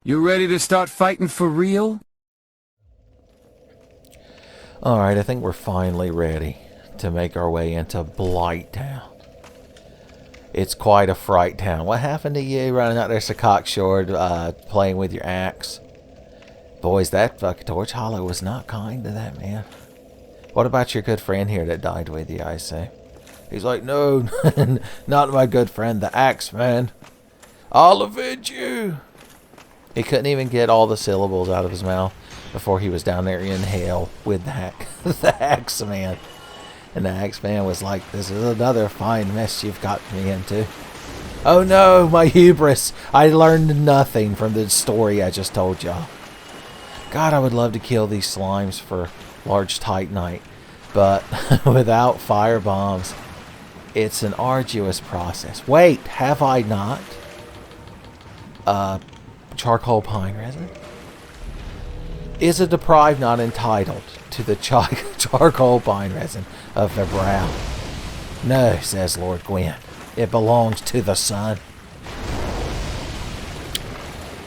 You ready to start fighting for real? Alright, I think we're finally ready to make our way into Blighttown. It's quite a fright town. What happened to you running out there to cocksword, playing with your axe? Boys, that fucking Torch Hollow was not kind to that man. What about your good friend here that died with you, I say? He's like, no, not my good friend, the axe man. I'll avenge you. He couldn't even get all the syllables out of his mouth before he was down there in hell with the axe man. And the axe man was like, this is another fine mess you've got me into. Oh no, my hubris. I learned nothing from the story I just told y'all. God, I would love to kill these slimes for large Titanite. But without fire bombs, it's an arduous process. Wait, have I not? Charcoal pine resin? Is a deprived not entitled to the charcoal pine resin of the brow? No, says Lord Gwyn. It belongs to the sun.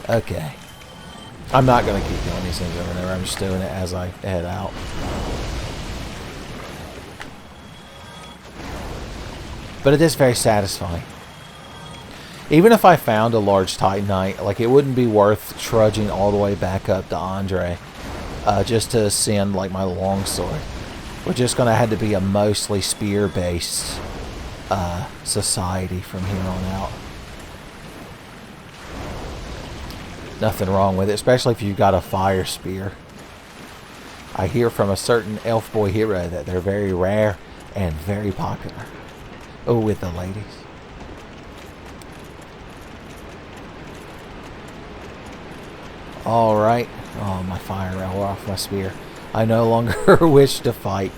Okay. I'm not going to keep doing these things over and over. I'm just doing it as I head out. But it is very satisfying. Even if I found a large Titanite, like, it wouldn't be worth trudging all the way back up to Andre just to ascend, like, my longsword. We're just going to have to be a mostly spear-based society from here on out. Nothing wrong with it, especially if you've got a fire spear. I hear from a certain elf boy hero that they're very rare and very popular. Oh, with the ladies. Alright. Oh, my fire arrow off my spear. I no longer wish to fight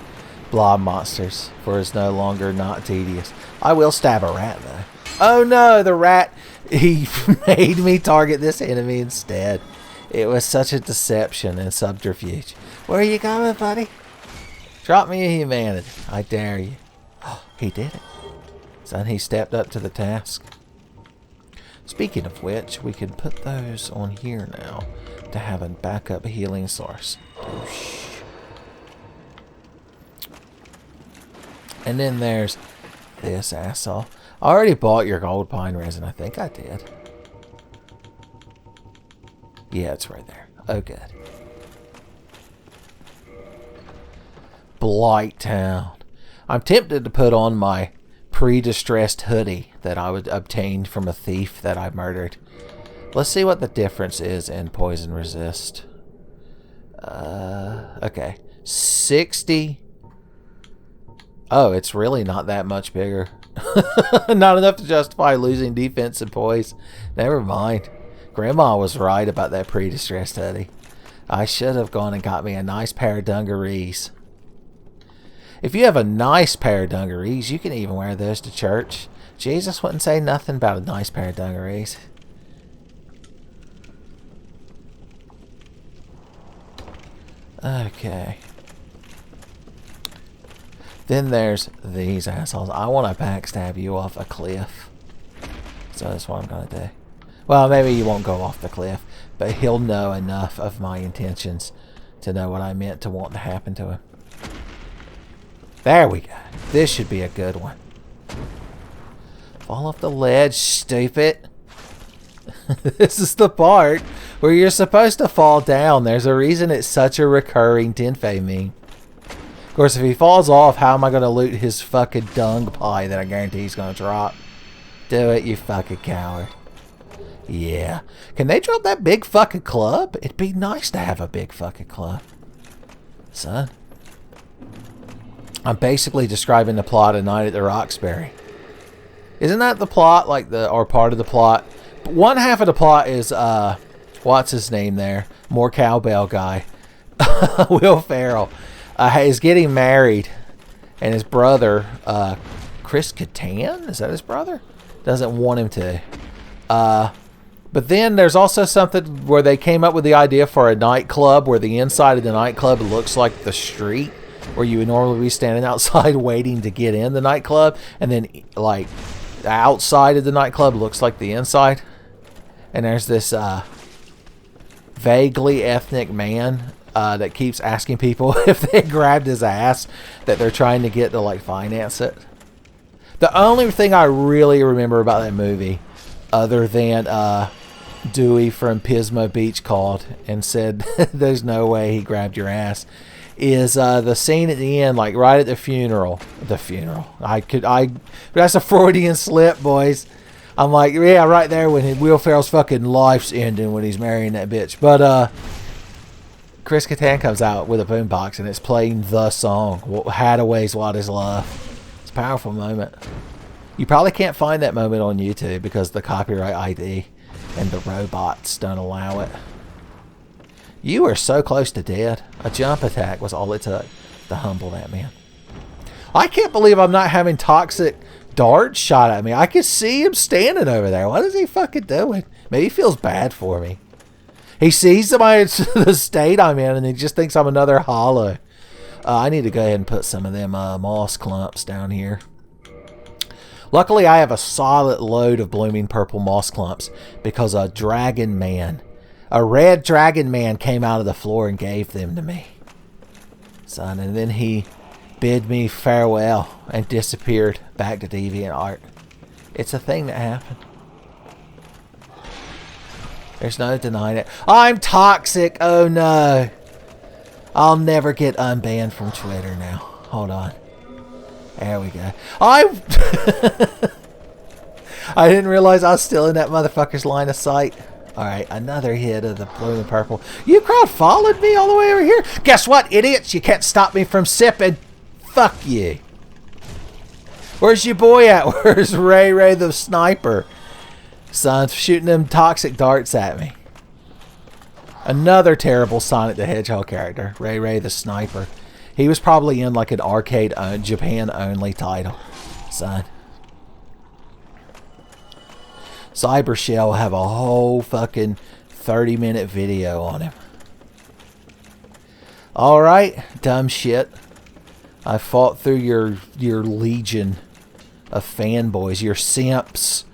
blob monsters, for it's no longer not tedious. I will stab a rat, though. Oh no, the rat! He made me target this enemy instead. It was such a deception and subterfuge. Where are you going, buddy? Drop me a humanity. I dare you. Oh, he did it. Son, he stepped up to the task. Speaking of which, we can put those on here now to have a backup healing source. Oosh. And then there's this asshole. I already bought your gold pine resin. I think I did. Yeah, it's right there. Oh, good. Blighttown. I'm tempted to put on my pre-distressed hoodie that I would obtained from a thief that I murdered. Let's see what the difference is in poison resist. Okay. 60. Oh, it's really not that much bigger. Not enough to justify losing defense and poise. Never mind. Grandma was right about that pre-distressed hoodie. I should have gone and got me a nice pair of dungarees. If you have a nice pair of dungarees, you can even wear those to church. Jesus wouldn't say nothing about a nice pair of dungarees. Okay. Then there's these assholes. I want to backstab you off a cliff. So that's what I'm going to do. Well, maybe you won't go off the cliff, but he'll know enough of my intentions to know what I meant to want to happen to him. There we go. This should be a good one. Fall off the ledge, stupid. This is the part where you're supposed to fall down. There's a reason it's such a recurring Tenfey meme. Of course, if he falls off, how am I going to loot his fucking dung pie that I guarantee he's going to drop? Do it, you fucking coward. Yeah. Can they drop that big fucking club? It'd be nice to have a big fucking club. Son. I'm basically describing the plot of Night at the Roxbury. Isn't that the plot, like or part of the plot? One half of the plot is, what's his name there? More cowbell guy. Will Ferrell. Is getting married, and his brother, Chris Kattan, is that his brother? Doesn't want him to. But then there's also something where they came up with the idea for a nightclub where the inside of the nightclub looks like the street, where you would normally be standing outside waiting to get in the nightclub, and then like the outside of the nightclub looks like the inside. And there's this vaguely ethnic man that keeps asking people if they grabbed his ass that they're trying to get to like finance it. The only thing I really remember about that movie, other than Dewey from Pismo Beach called and said there's no way he grabbed your ass, is the scene at the end, like right at the funeral. That's a Freudian slip, boys. I'm like, yeah, right there when Will Ferrell's fucking life's ending when he's marrying that bitch. But Chris Kattan comes out with a boombox and it's playing the song, Hadaway's What Is Love. It's a powerful moment. You probably can't find that moment on YouTube because the copyright ID and the robots don't allow it. You are so close to dead. A jump attack was all it took to humble that man. I can't believe I'm not having toxic darts shot at me. I can see him standing over there. What is he fucking doing? Maybe he feels bad for me. He sees the state I'm in and he just thinks I'm another hollow. I need to go ahead and put some of them moss clumps down here. Luckily, I have a solid load of blooming purple moss clumps because a dragon man, a red dragon man came out of the floor and gave them to me. Son, and then he bid me farewell and disappeared back to DeviantArt. It's a thing that happened. There's no denying it. I'm toxic. Oh no. I'll never get unbanned from Twitter now. Hold on. There we go. I didn't realize I was still in that motherfucker's line of sight. Alright, another hit of the blue and purple. You crowd followed me all the way over here? Guess what, idiots? You can't stop me from sipping. Fuck you. Where's your boy at? Where's Ray the sniper? Son's shooting them toxic darts at me. Another terrible Sonic the Hedgehog character. Ray the sniper. He was probably in like an arcade Japan only title. Son. Cyber Shell will have a whole fucking 30-minute video on him. Alright, dumb shit. I fought through your legion of fanboys. Your simps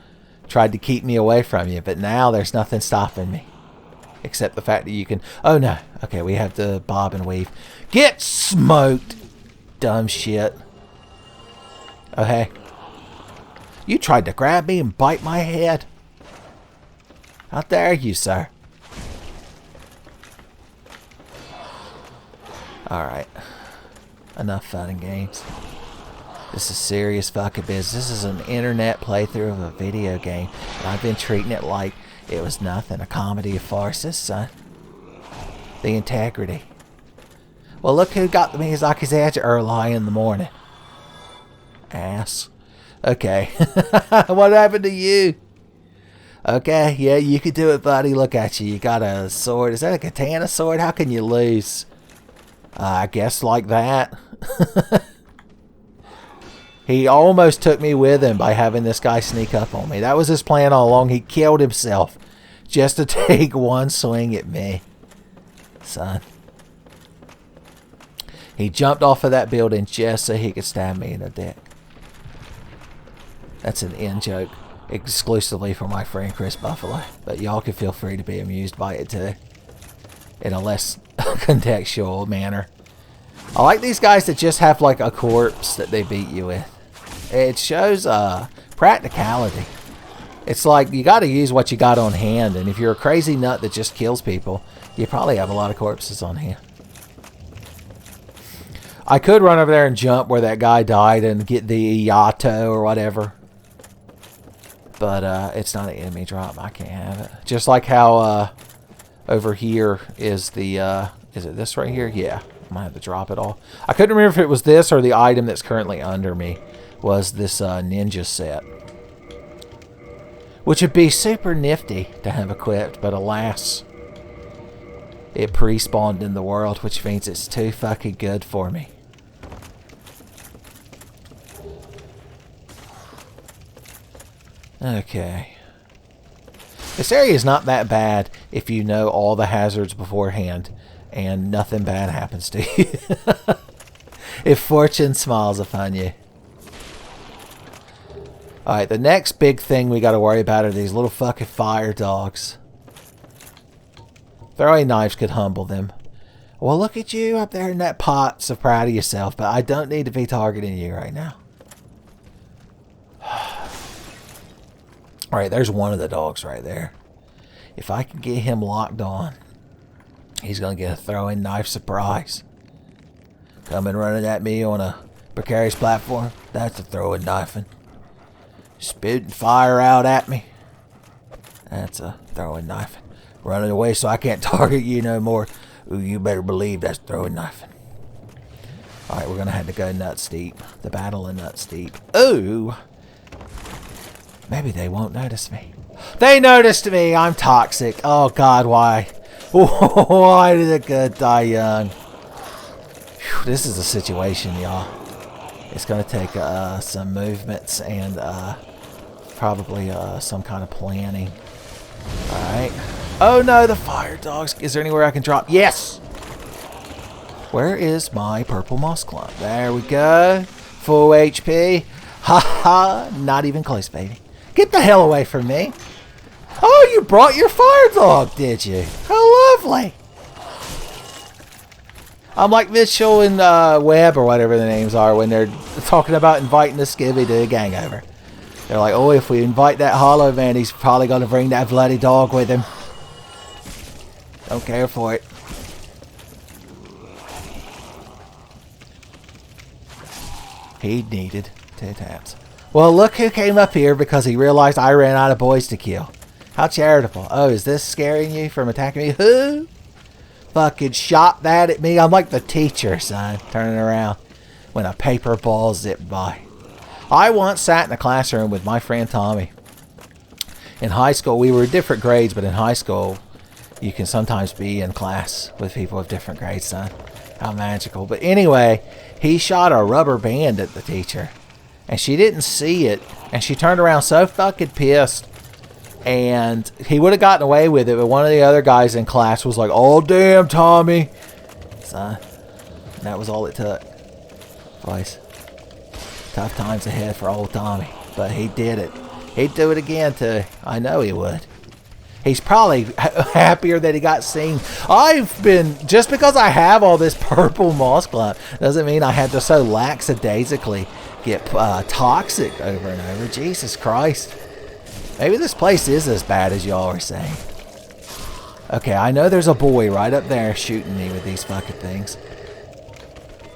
tried to keep me away from you, but now there's nothing stopping me. Except the fact that you can... Oh no. Okay, we have to bob and weave. Get smoked, dumb shit. Oh hey. You tried to grab me and bite my head. How dare you, sir? Alright. Enough fun and games. This is serious fucking business. This is an internet playthrough of a video game. And I've been treating it like it was nothing. A comedy of farces, son. The integrity. Well, look who got the Miyazaki's edge early in the morning. Ass. Okay. What happened to you? Okay, yeah, you could do it, buddy. Look at you. You got a sword. Is that a katana sword? How can you lose? I guess like that. He almost took me with him by having this guy sneak up on me. That was his plan all along. He killed himself just to take one swing at me. Son. He jumped off of that building just so he could stab me in the dick. That's an in-joke exclusively for my friend Chris Buffalo. But y'all can feel free to be amused by it too. In a less contextual manner. I like these guys that just have like a corpse that they beat you with. It shows practicality. It's like you got to use what you got on hand. And if you're a crazy nut that just kills people, you probably have a lot of corpses on hand. I could run over there and jump where that guy died and get the Yato or whatever. But it's not an enemy drop. I can't have it. Just like how over here is the... is it this right here? Yeah. I might have to drop it all. I couldn't remember if it was this or the item that's currently under me was this ninja set. Which would be super nifty to have equipped, but alas, it pre-spawned in the world, which means it's too fucking good for me. Okay. This area is not that bad if you know all the hazards beforehand and nothing bad happens to you. If fortune smiles upon you. Alright, the next big thing we gotta worry about are these little fucking fire dogs. Throwing knives could humble them. Well, look at you up there in that pot, so proud of yourself, but I don't need to be targeting you right now. Alright, there's one of the dogs right there. If I can get him locked on, he's going to get a throwing knife surprise. Coming running at me on a precarious platform, that's a throwing knifing. Spitting fire out at me, that's a throwing knifing. Running away so I can't target you no more. Ooh, you better believe that's throwing knifing. Alright, we're going to have to go nut steep. The battle of nut steep. Ooh! Maybe they won't notice me. They noticed me! I'm toxic. Oh God, why? Why did the good die young? Whew, this is a situation, y'all. It's going to take some movements and probably some kind of planning. Alright. Oh no, the fire dogs. Is there anywhere I can drop? Yes! Where is my purple moss clump? There we go. Full HP. Ha ha. Not even close, baby. Get the hell away from me. Oh, you brought your fire dog, did you? How lovely. I'm like Mitchell and Webb or whatever the names are when they're talking about inviting the skivvy to a gang over. They're like, oh, if we invite that hollow man, he's probably going to bring that bloody dog with him. Don't care for it. He needed 2 taps. Well, look who came up here because he realized I ran out of boys to kill. How charitable. Oh, is this scaring you from attacking me? Who fucking shot that at me? I'm like the teacher, son, turning around when a paper ball zipped by. I once sat in a classroom with my friend Tommy. In high school, we were different grades, but in high school, you can sometimes be in class with people of different grades, son. How magical. But anyway, he shot a rubber band at the teacher. And she didn't see it. And she turned around so fucking pissed. And he would have gotten away with it. But one of the other guys in class was like, oh, damn, Tommy. Son, that was all it took. Twice. Tough times ahead for old Tommy. But he did it. He'd do it again, too. I know he would. He's probably happier that he got seen. Just because I have all this purple moss clump doesn't mean I had to so lackadaisically get toxic over and over. Jesus Christ. Maybe this place is as bad as y'all are saying. Okay, I know there's a boy right up there shooting me with these fucking things.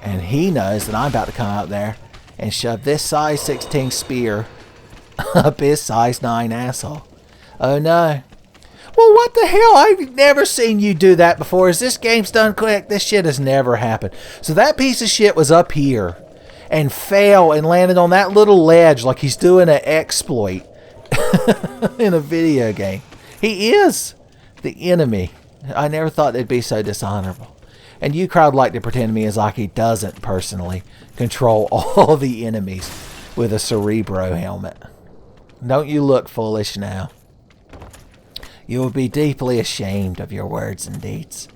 And he knows that I'm about to come out there and shove this size 16 spear up his size 9 asshole. Oh no. Well, what the hell? I've never seen you do that before. Is this game's done quick? This shit has never happened. So that piece of shit was up here and fell and landed on that little ledge like he's doing an exploit in a video game. He is the enemy. I never thought they'd be so dishonorable. And you crowd like to pretend to me as like he doesn't personally control all the enemies with a Cerebro helmet. Don't you look foolish now. You will be deeply ashamed of your words and deeds.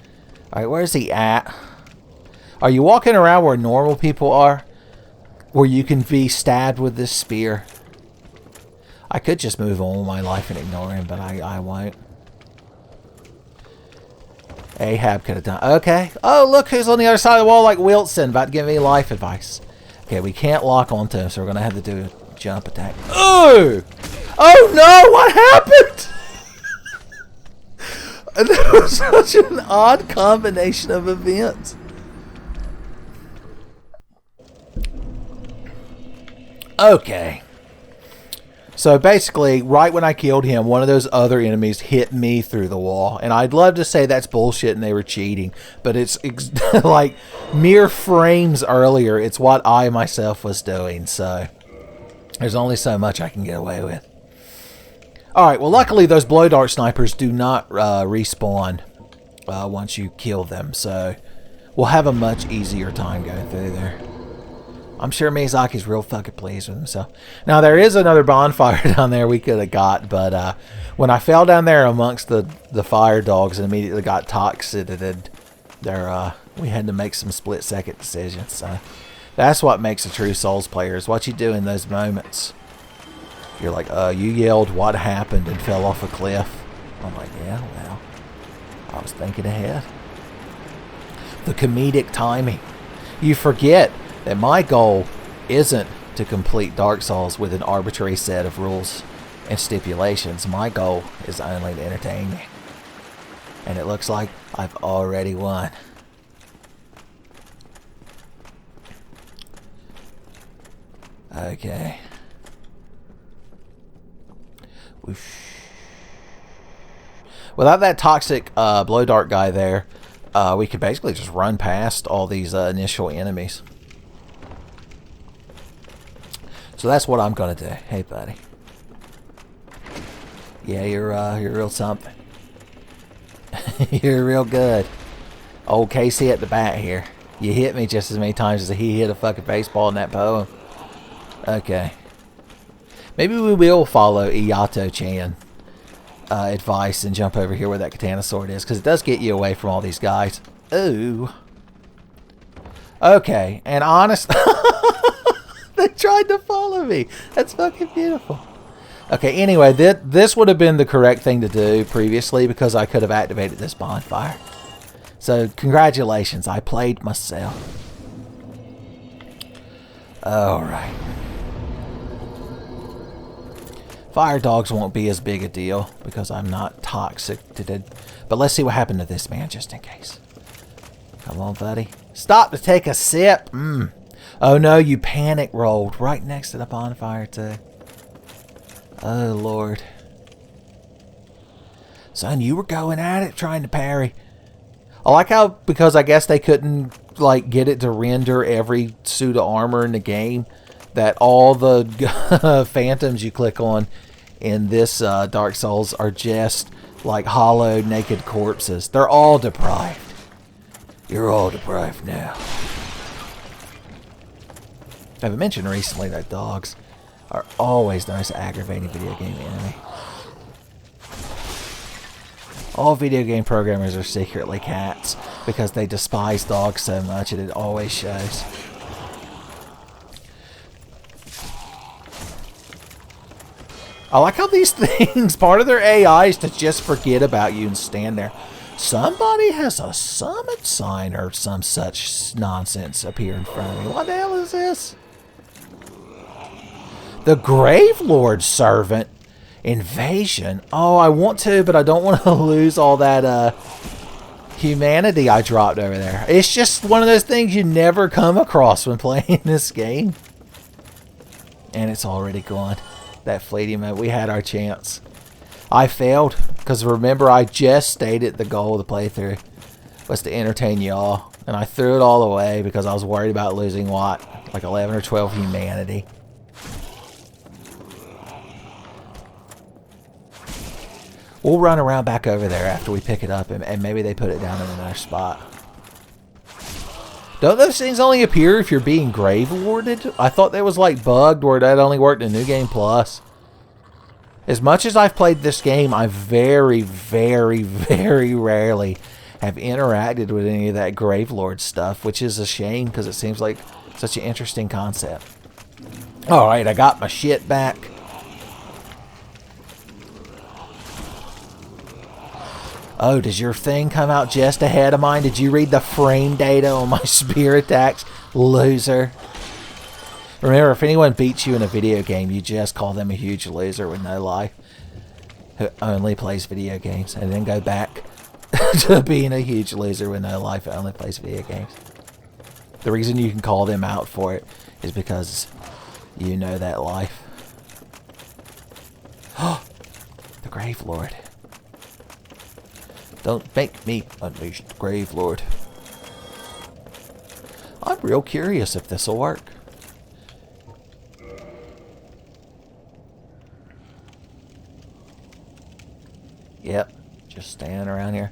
Alright, where's he at? Are you walking around where normal people are? Where you can be stabbed with this spear? I could just move on with my life and ignore him, but I won't. Ahab could have done... Okay. Oh, look who's on the other side of the wall like Wilson, about to give me life advice. Okay, we can't lock onto him, so we're going to have to do a jump attack. Oh! Oh no! What happened? That was such an odd combination of events. Okay. So basically, right when I killed him, one of those other enemies hit me through the wall. And I'd love to say that's bullshit and they were cheating. But it's like mere frames earlier, it's what I myself was doing. So there's only so much I can get away with. Alright, well luckily those blowdart snipers do not respawn once you kill them, so we'll have a much easier time going through there. I'm sure Miyazaki's real fucking pleased with himself. Now there is another bonfire down there we could have got, but when I fell down there amongst the fire dogs and immediately got toxicated, we had to make some split-second decisions. So that's what makes a true Souls player, is what you do in those moments. You're like, you yelled what happened and fell off a cliff. I'm like, yeah, well, I was thinking ahead. The comedic timing. You forget that my goal isn't to complete Dark Souls with an arbitrary set of rules and stipulations. My goal is only to entertain you. And it looks like I've already won. Okay. Without that toxic blowdart guy there, we could basically just run past all these initial enemies. So that's what I'm gonna do. Hey, buddy. Yeah, you're real something. You're real good. Old Casey at the bat here. You hit me just as many times as he hit a fucking baseball in that poem. Okay. Maybe we will follow Iyato-chan advice and jump over here where that katana sword is, because it does get you away from all these guys. Ooh. Okay, and honest... They tried to follow me. That's fucking beautiful. Okay, anyway, this would have been the correct thing to do previously because I could have activated this bonfire. So, congratulations. I played myself. Alright. Fire dogs won't be as big a deal because I'm not toxic to the... But let's see what happened to this man just in case. Come on, buddy. Stop to take a sip. Oh no, you panic rolled right next to the bonfire too. Oh Lord. Son, you were going at it trying to parry. I like how, because I guess they couldn't like get it to render every suit of armor in the game, that all the phantoms you click on in this Dark Souls are just like hollow naked corpses. They're all deprived. You're all deprived now. I've mentioned recently that dogs are always the most aggravating video game enemy. All video game programmers are secretly cats because they despise dogs so much, and it always shows. I like how these things, part of their AI is to just forget about you and stand there. Somebody has a summon sign or some such nonsense appear in front of me. What the hell is this? The Gravelord servant invasion. Oh, I want to, but I don't want to lose all that humanity I dropped over there. It's just one of those things you never come across when playing this game. And it's already gone. That fleeting moment. We had our chance. I failed, because remember, I just stated the goal of the playthrough was to entertain y'all. And I threw it all away because I was worried about losing, what, like 11 or 12 humanity. We'll run around back over there after we pick it up, and maybe they put it down in another spot. Don't those things only appear if you're being Gravelorded? I thought that was like bugged where that only worked in New Game Plus. As much as I've played this game, I very, very, very rarely have interacted with any of that Gravelord stuff, which is a shame because it seems like such an interesting concept. Alright, I got my shit back. Oh, does your thing come out just ahead of mine? Did you read the frame data on my spear attacks? Loser. Remember, if anyone beats you in a video game, you just call them a huge loser with no life, who only plays video games, and then go back to being a huge loser with no life who only plays video games. The reason you can call them out for it is because you know that life. The Gravelord. Don't make me unleash the Gravelord. I'm real curious if this will work. Yep, just standing around here.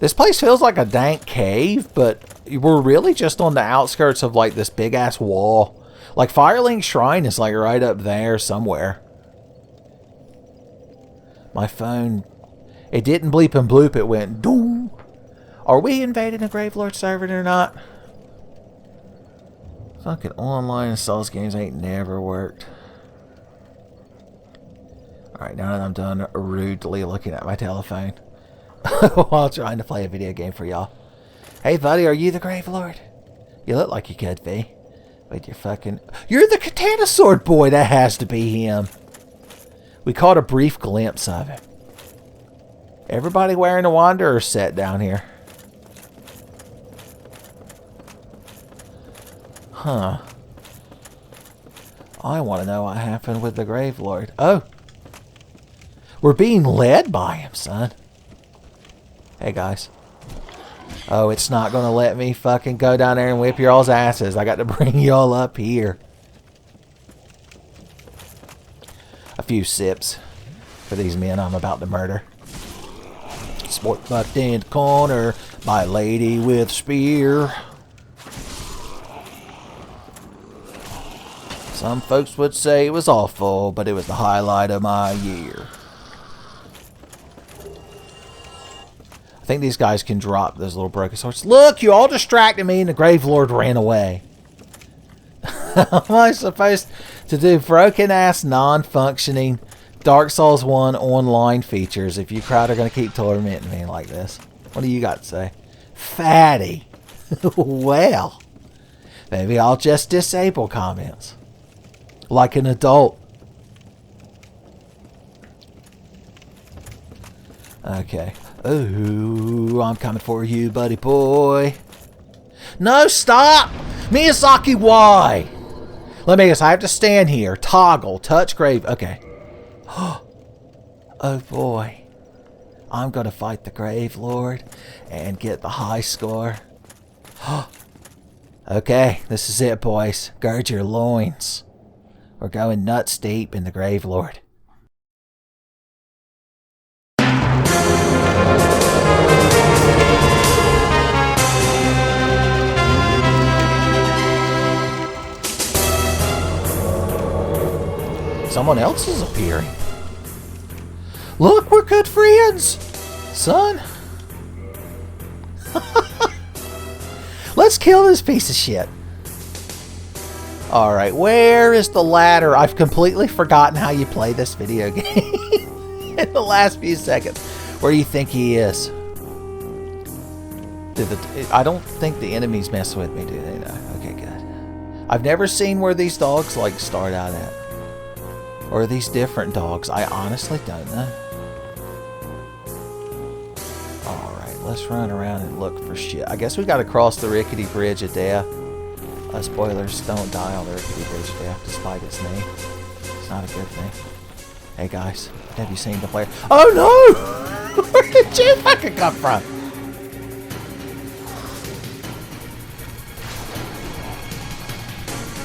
This place feels like a dank cave, but we're really just on the outskirts of like this big ass wall. Like Firelink Shrine is like right up there somewhere. My phone... It didn't bleep and bloop, it went doom. Are we invading a Gravelord server or not? Fucking online Souls games ain't never worked. Alright, now that I'm done rudely looking at my telephone, while trying to play a video game for y'all. Hey, buddy, are you the Gravelord? You look like you could be. But you're fucking... You're the katana sword boy! That has to be him. We caught a brief glimpse of him. Everybody wearing a Wanderer set down here. Huh. I want to know what happened with the Gravelord. Oh. We're being led by him, son. Hey, guys. Oh, it's not going to let me fucking go down there and whip your all's asses. I got to bring y'all up here. A few sips for these men I'm about to murder. Sport bucked in the corner by a lady with a spear. Some folks would say it was awful, but it was the highlight of my year. I think these guys can drop those little broken swords. Look, you all distracted me and the Gravelord ran away. How am I supposed to do broken-ass, non-functioning Dark Souls 1 online features if you crowd are going to keep tormenting me like this? What do you got to say? Fatty. Well, maybe I'll just disable comments. Like an adult. Okay. Ooh, I'm coming for you, buddy boy. No, stop! Miyazaki, why? Let me guess, I have to stand here. Toggle, touch grave. Okay. Oh boy. I'm gonna fight the Gravelord and get the high score. Okay, this is it, boys. Gird your loins. We're going nuts deep in the Gravelord. Someone else is appearing. Look, we're good friends, son. Let's kill this piece of shit. Alright, where is the ladder? I've completely forgotten how you play this video game in the last few seconds. Where do you think he is? I don't think the enemies mess with me, do they? No. Okay, good. I've never seen where these dogs like start out at. Or are these different dogs? I honestly don't know. Alright, let's run around and look for shit. I guess we gotta cross the rickety bridge of death. Spoilers, don't die on the rickety bridge of death despite its name. It's not a good thing. Hey guys, have you seen the player? Oh no! Where did you fucking come from?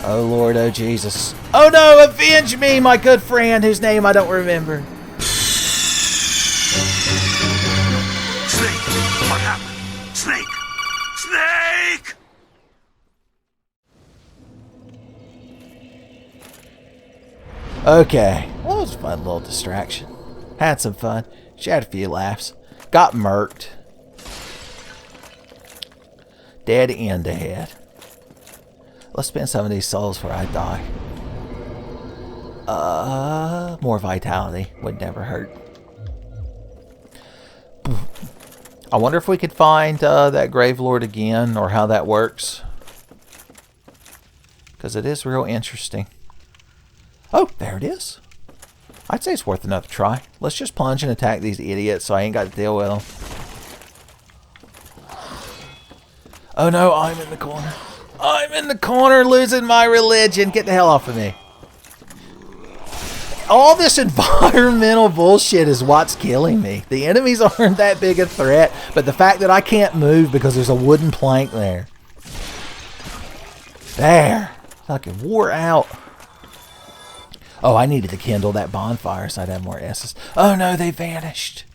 Oh Lord, oh Jesus. Oh no, avenge me, my good friend, whose name I don't remember. Snake! What happened? Snake! Snake! Okay, well, that was a fun little distraction. Had some fun. She had a few laughs. Got murked. Dead end ahead. Let's spend some of these souls before I die. More vitality would never hurt. I wonder if we could find that Gravelord again, or how that works. Because it is real interesting. Oh, there it is. I'd say it's worth another try. Let's just plunge and attack these idiots so I ain't got to deal with them. Oh no, I'm in the corner. I'm in the corner losing my religion. Get the hell off of me. All this environmental bullshit is what's killing me. The enemies aren't that big a threat, but the fact that I can't move because there's a wooden plank there. There. Fucking wore out. Oh, I needed to kindle that bonfire so I'd have more S's. Oh no, they vanished.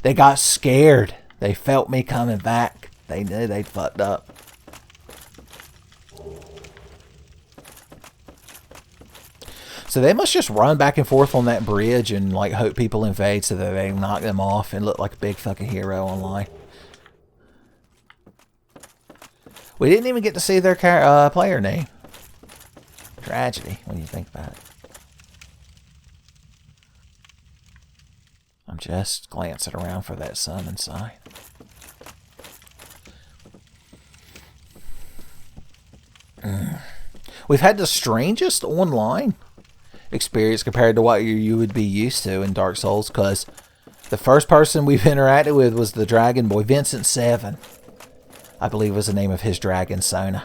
They got scared. They felt me coming back. They knew they'd fucked up. So they must just run back and forth on that bridge and like hope people invade so that they knock them off and look like a big fucking hero online. We didn't even get to see their player name. Tragedy when you think about it. I'm just glancing around for that summon sign. We've had the strangest online experience compared to what you would be used to in Dark Souls, because the first person we've interacted with was the Dragon Boy, Vincent 7. I believe was the name of his dragon, Sona.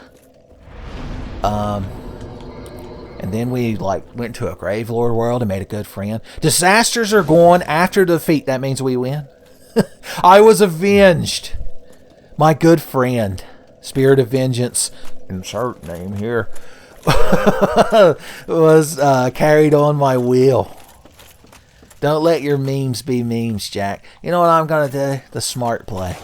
And then we went to a Gravelord world and made a good friend. Disasters are gone after defeat. That means we win. I was avenged. My good friend, Spirit of Vengeance, insert name here, was carried on my wheel. Don't let your memes be memes, Jack. You know what I'm going to do? The smart play.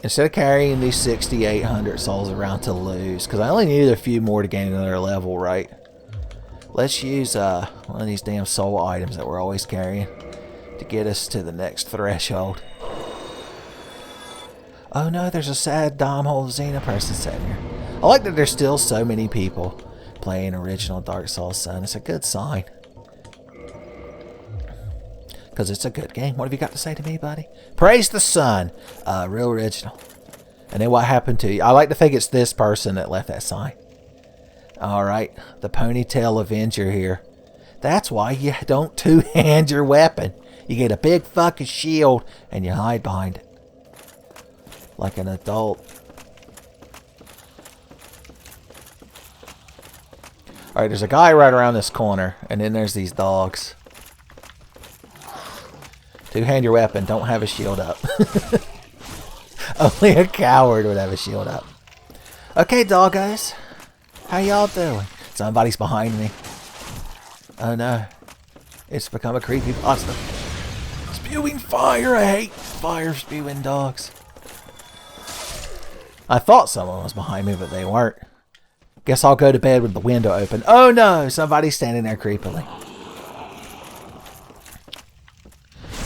Instead of carrying these 6,800 souls around to lose, because I only needed a few more to gain another level, right? Let's use one of these damn soul items that we're always carrying to get us to the next threshold. Oh no, there's a sad Dom Hole Xena person sitting here. I like that there's still so many people playing original Dark Souls, son. It's a good sign. Because it's a good game. What have you got to say to me, buddy? Praise the sun. Real original. And then what happened to you? I like to think it's this person that left that sign. Alright. The Ponytail Avenger here. That's why you don't two-hand your weapon. You get a big fucking shield and you hide behind it. Like an adult. Alright, there's a guy right around this corner. And then there's these dogs. Two-hand your weapon. Don't have a shield up. Only a coward would have a shield up. Okay, doggos. How y'all doing? Somebody's behind me. Oh no. It's become a creepy monster. Spewing fire. I hate fire spewing dogs. I thought someone was behind me, but they weren't. Guess I'll go to bed with the window open. Oh no! Somebody's standing there creepily.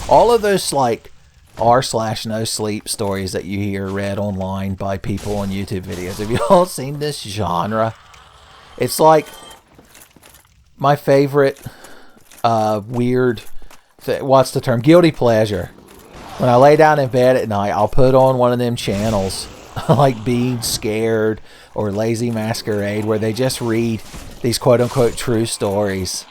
All of those r/no sleep stories that you hear read online by people on YouTube videos. Have you all seen this genre? It's like my favorite weird, what's the term? Guilty pleasure. When I lay down in bed at night, I'll put on one of them channels like Being Scared or Lazy Masquerade, where they just read these quote-unquote true stories.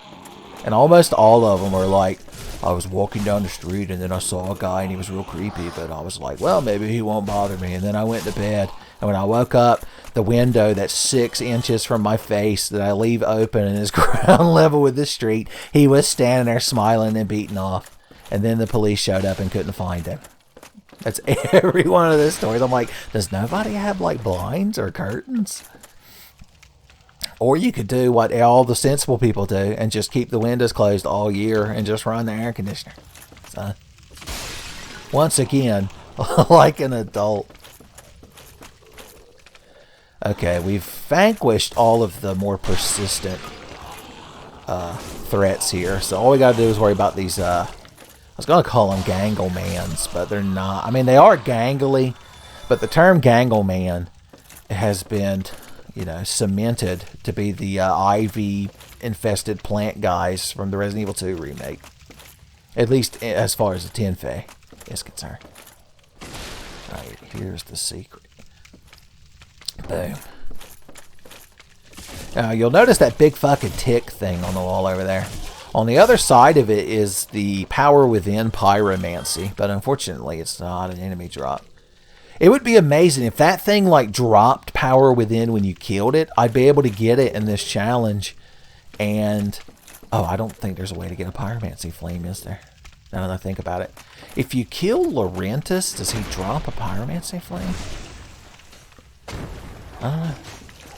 And almost all of them are like, I was walking down the street and then I saw a guy and he was real creepy, but I was like, well, maybe he won't bother me. And then I went to bed, and when I woke up, the window that's 6 inches from my face that I leave open and is ground level with the street, he was standing there smiling and beating off. And then the police showed up and couldn't find him. That's every one of those stories. I'm like, does nobody have like blinds or curtains? Or you could do what all the sensible people do and just keep the windows closed all year and just run the air conditioner. So, once again, like an adult. Okay, we've vanquished all of the more persistent threats here. So all we gotta do is worry about these, I was gonna call them Ganglemans, but they're not. I mean, they are gangly, but the term Gangleman has been, you know, cemented to be the ivy-infested plant guys from the Resident Evil 2 remake. At least as far as the Tenfey is concerned. Alright, here's the secret. Boom. Now, you'll notice that big fucking tick thing on the wall over there. On the other side of it is the power within pyromancy, but unfortunately it's not an enemy drop. It would be amazing if that thing like dropped power within when you killed it. I'd be able to get it in this challenge. And, oh, I don't think there's a way to get a pyromancy flame, is there? Now that I think about it. If you kill Laurentis, does he drop a pyromancy flame? I don't know.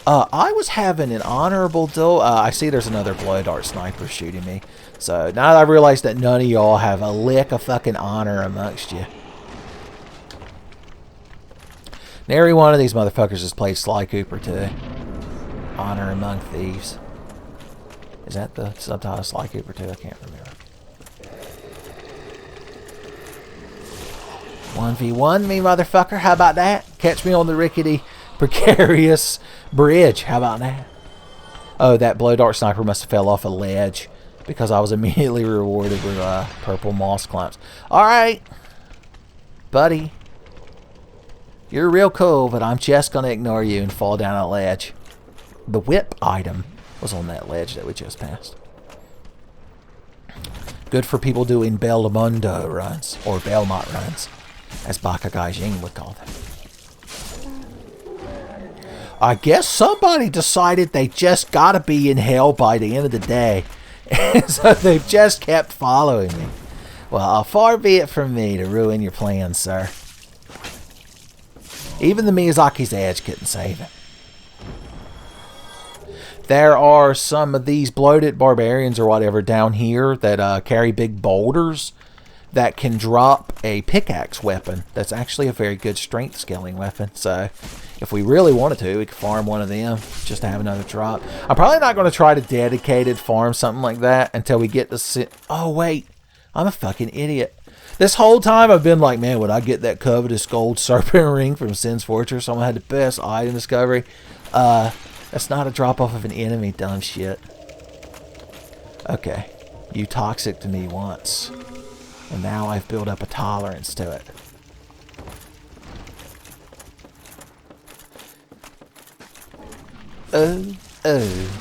I was having an honorable duel. I see there's another blowdart sniper shooting me. So now that I've realized that none of y'all have a lick of fucking honor amongst you. And every one of these motherfuckers has played Sly Cooper too. Honor Among Thieves. Is that the subtitle of Sly Cooper 2? I can't remember. 1v1 me, motherfucker. How about that? Catch me on the rickety, precarious bridge. How about that? Oh, that blowdart sniper must have fell off a ledge because I was immediately rewarded with purple moss clumps. Alright, buddy. You're real cool, but I'm just going to ignore you and fall down a ledge. The whip item was on that ledge that we just passed. Good for people doing Belmondo runs, or Belmont runs, as Bakagai Jing would call them. I guess somebody decided they just gotta be in hell by the end of the day. And so they've just kept following me. Well, far be it from me to ruin your plans, sir. Even the Miyazaki's Edge couldn't save it. There are some of these bloated barbarians or whatever down here that carry big boulders that can drop a pickaxe weapon. That's actually a very good strength scaling weapon. So if we really wanted to, we could farm one of them just to have another drop. I'm probably not going to try to dedicated farm something like that until we get to... Oh, wait. I'm a fucking idiot. This whole time I've been like, man, would I get that covetous gold serpent ring from Sin's Fortress? Someone had the best item discovery. That's not a drop off of an enemy, dumb shit. Okay. You toxic to me once. And now I've built up a tolerance to it. Oh.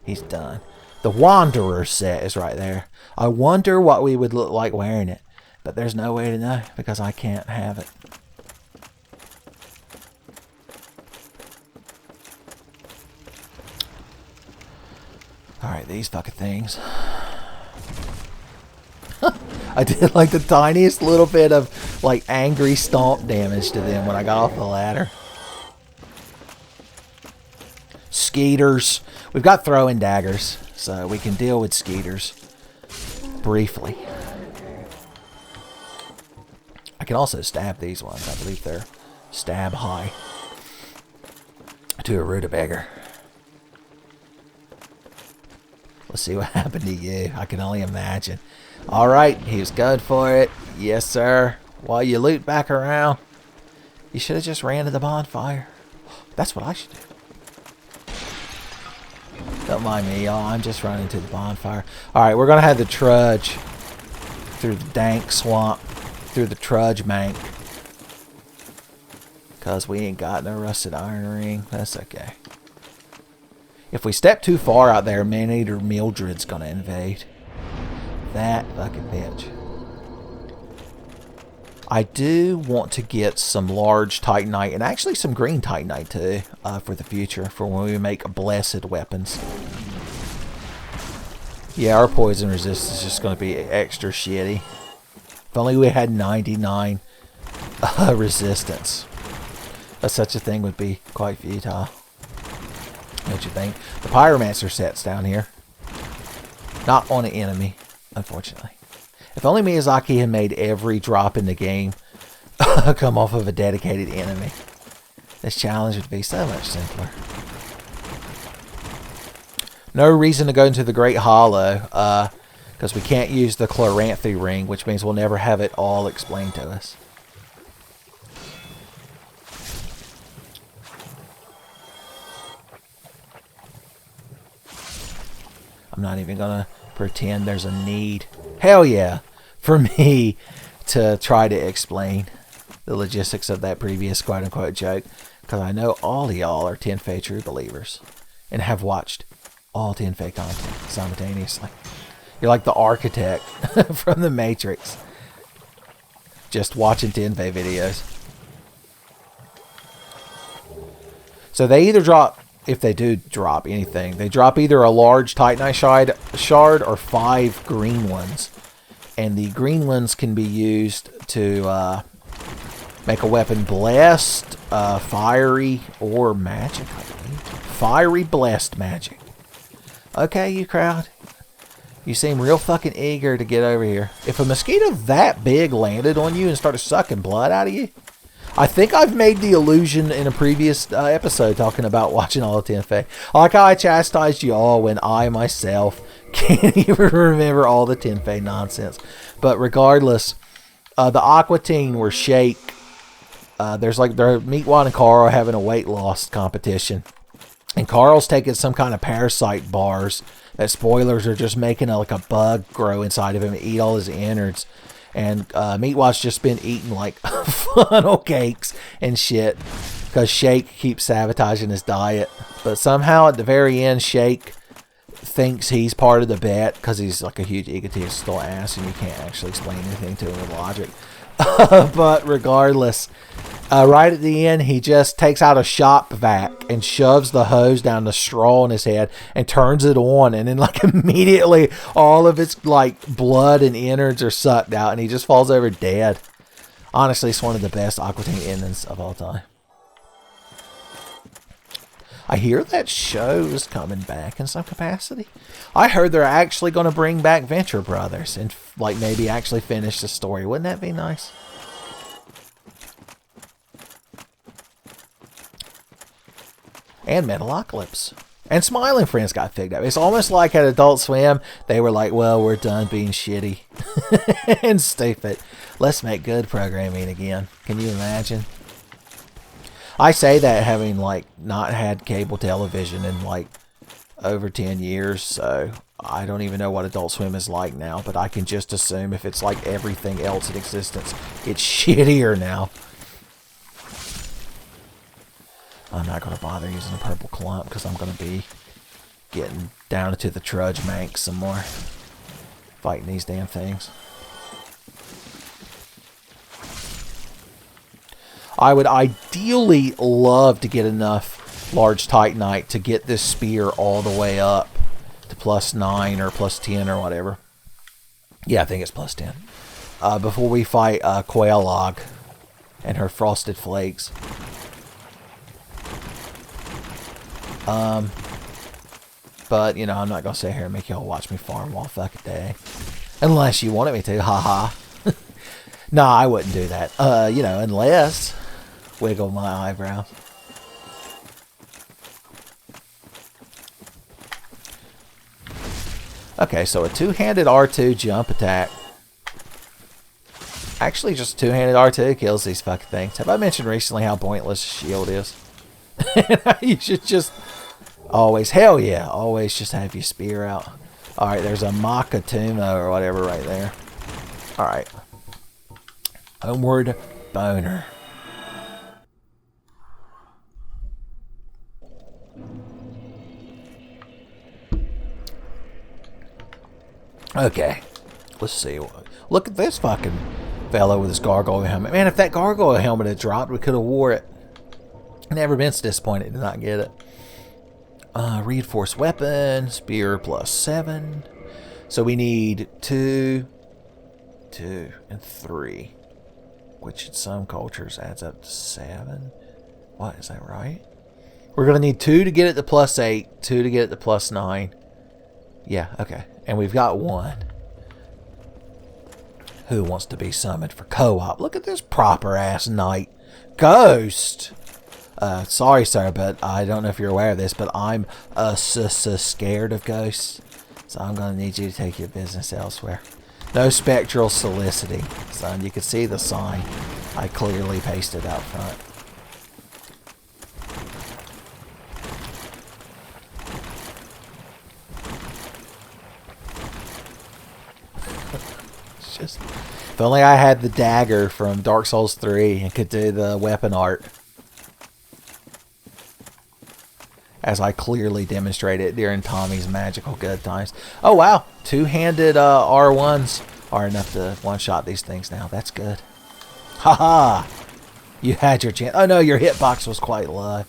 He's done. The Wanderer set is right there. I wonder what we would look like wearing it. But there's no way to know because I can't have it. Alright, these fucking things. I did like the tiniest little bit of like angry stomp damage to them when I got off the ladder. Skeeters. We've got throwing daggers, so we can deal with skeeters briefly. I can also stab these ones. I believe they're stab high to a rutabaga. Let's see what happened to you. I can only imagine. Alright, he was good for it. Yes, sir. While you loot back around, you should have just ran to the bonfire. That's what I should do. Don't mind me, y'all. I'm just running to the bonfire. Alright, we're going to have the trudge through the dank swamp, through the trudge bank. Because we ain't got no rusted iron ring. That's okay. If we step too far out there, Man-Eater Mildred's going to invade. That fucking bitch. I do want to get some large Titanite, and actually some green Titanite too, for the future, for when we make blessed weapons. Yeah, our poison resistance is just going to be extra shitty. If only we had 99 resistance. But such a thing would be quite futile. Don't you think? The Pyromancer set's down here. Not on an enemy, unfortunately. If only Miyazaki had made every drop in the game come off of a dedicated enemy. This challenge would be so much simpler. No reason to go into the Great Hollow, because we can't use the Chloranthy ring, which means we'll never have it all explained to us. I'm not even going to pretend there's a need. Hell yeah, for me to try to explain the logistics of that previous quote-unquote joke, because I know all of y'all are Tenfey true believers and have watched all Tenfey content simultaneously. You're like the architect from the Matrix, just watching Tenfey videos. So they either drop, if they do drop anything, they drop either a large Titanite shard or 5 green ones. And the green ones can be used to make a weapon blessed, fiery, or magic, I believe. Fiery blessed magic. Okay, you crowd. You seem real fucking eager to get over here. If a mosquito that big landed on you and started sucking blood out of you, I think I've made the illusion in a previous episode talking about watching all of Tenfey. Like how I chastised you all when I myself can't even remember all the Tenfey nonsense. But regardless, the Aqua team were Shake. There's like Meatwad and Carl are having a weight loss competition. And Carl's taking some kind of parasite bars that spoilers are just making like a bug grow inside of him and eat all his innards. And Meatwat's just been eating like funnel cakes and shit because Shake keeps sabotaging his diet. But somehow at the very end, Shake thinks he's part of the bet because he's like a huge egotistical ass and you can't actually explain anything to him with logic. But regardless, right at the end, he just takes out a shop vac and shoves the hose down the straw in his head and turns it on, and then like immediately all of its like blood and innards are sucked out and he just falls over dead. Honestly, it's one of the best Aqua Teen endings of all time. I hear that show is coming back in some capacity. I heard they're actually going to bring back Venture Brothers and like maybe actually finish the story. Wouldn't that be nice? And Metalocalypse. And Smiling Friends got picked up. It's almost like at Adult Swim, they were like, well, we're done being shitty and stupid. Let's make good programming again. Can you imagine? I say that having like not had cable television in like over 10 years, so I don't even know what Adult Swim is like now, but I can just assume if it's like everything else in existence, it's shittier now. I'm not going to bother using a purple clump because I'm going to be getting down into the trudge mank some more. Fighting these damn things. I would ideally love to get enough large Titanite to get this spear all the way up to +9 or +10 or whatever. Yeah, I think it's +10. Before we fight Quelaag and her frosted flakes. But, you know, I'm not going to sit here and make y'all watch me farm all fucking day. Unless you wanted me to, haha. Nah, I wouldn't do that. You know, unless... Wiggle my eyebrows. Okay, so a two-handed R2 jump attack. Actually, just two-handed R2 kills these fucking things. Have I mentioned recently how pointless shield is? You should just always, hell yeah, always just have your spear out. Alright, there's a Makatumo or whatever right there. Alright. Homeward Boner. Okay, let's see. Look at this fucking fellow with his gargoyle helmet. Man, if that gargoyle helmet had dropped, we could have wore it. Never been so disappointed to not get it. Reinforced weapon, spear +7. So we need 2, 2, and 3. Which in some cultures adds up to 7. What, is that right? We're going to need 2 to get it to +8, 2 to get it to +9. Yeah, okay. And we've got 1. Who wants to be summoned for co-op? Look at this proper-ass knight. Ghost! Sorry, sir, but I don't know if you're aware of this, but I'm scared of ghosts. So I'm going to need you to take your business elsewhere. No spectral soliciting, son. You can see the sign. I clearly pasted out front. Just, if only I had the dagger from Dark Souls 3 and could do the weapon art. As I clearly demonstrated during Tommy's magical good times. Oh wow, two-handed R1s are enough to one-shot these things now. That's good. Haha! You had your chance. Oh no, your hitbox was quite low.